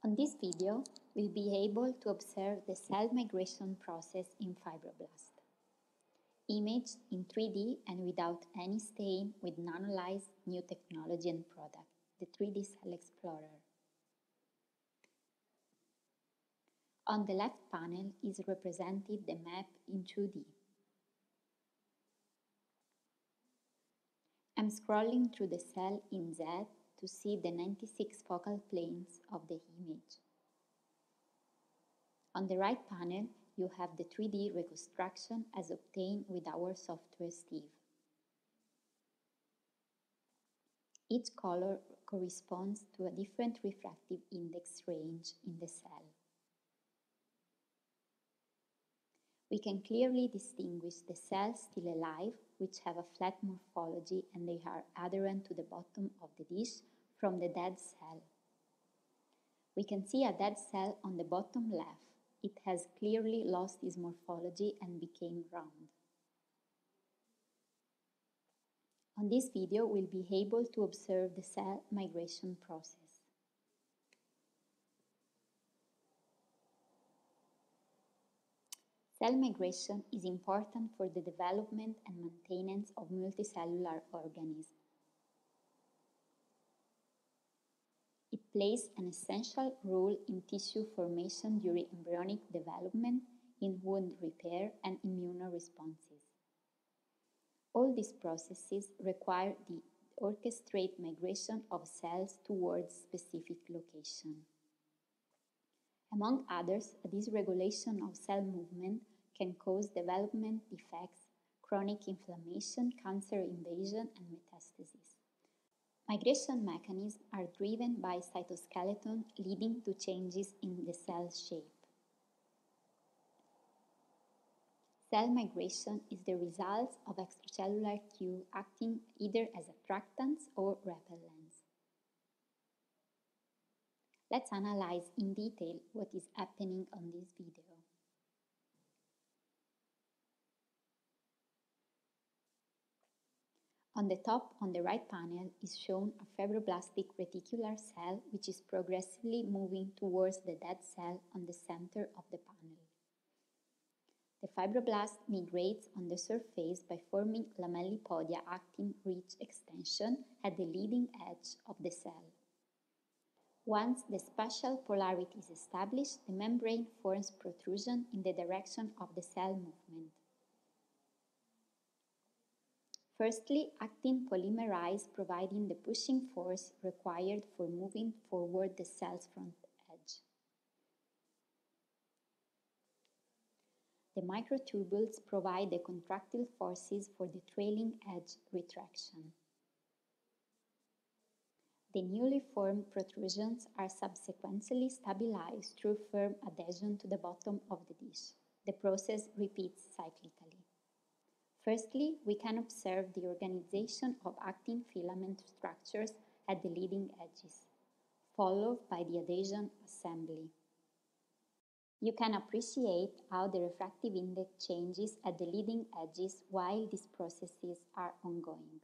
On this video, we'll be able to observe the cell migration process in fibroblast. Imaged in 3D and without any stain with Nanolize's new technology and product, the 3D Cell Explorer. On the left panel is represented the map in 2D. I'm scrolling through the cell in Z to see the 96 focal planes of the image. On the right panel, you have the 3D reconstruction as obtained with our software Steve. Each color corresponds to a different refractive index range in the cell. We can clearly distinguish the cells still alive, which have a flat morphology and they are adherent to the bottom of the dish, from the dead cell. We can see a dead cell on the bottom left. It has clearly lost its morphology and became round. On this video, we'll be able to observe the cell migration process. Cell migration is important for the development and maintenance of multicellular organisms. It plays an essential role in tissue formation during embryonic development, in wound repair, and immunoresponses. All these processes require the orchestrated migration of cells towards specific location. Among others, a dysregulation of cell movement can cause development defects, chronic inflammation, cancer invasion, and metastasis. Migration mechanisms are driven by cytoskeleton, leading to changes in the cell shape. Cell migration is the result of extracellular cues acting either as attractants or repellents. Let's analyze in detail what is happening on this video. On the top, on the right panel, is shown a fibroblastic reticular cell which is progressively moving towards the dead cell on the center of the panel. The fibroblast migrates on the surface by forming lamellipodia actin-rich extension at the leading edge of the cell. Once the spatial polarity is established, the membrane forms protrusion in the direction of the cell movement. Firstly, actin polymerizes, providing the pushing force required for moving forward the cell's front edge. The microtubules provide the contractile forces for the trailing edge retraction. The newly formed protrusions are subsequently stabilized through firm adhesion to the bottom of the dish. The process repeats cyclically. Firstly, we can observe the organization of actin filament structures at the leading edges, followed by the adhesion assembly. You can appreciate how the refractive index changes at the leading edges while these processes are ongoing.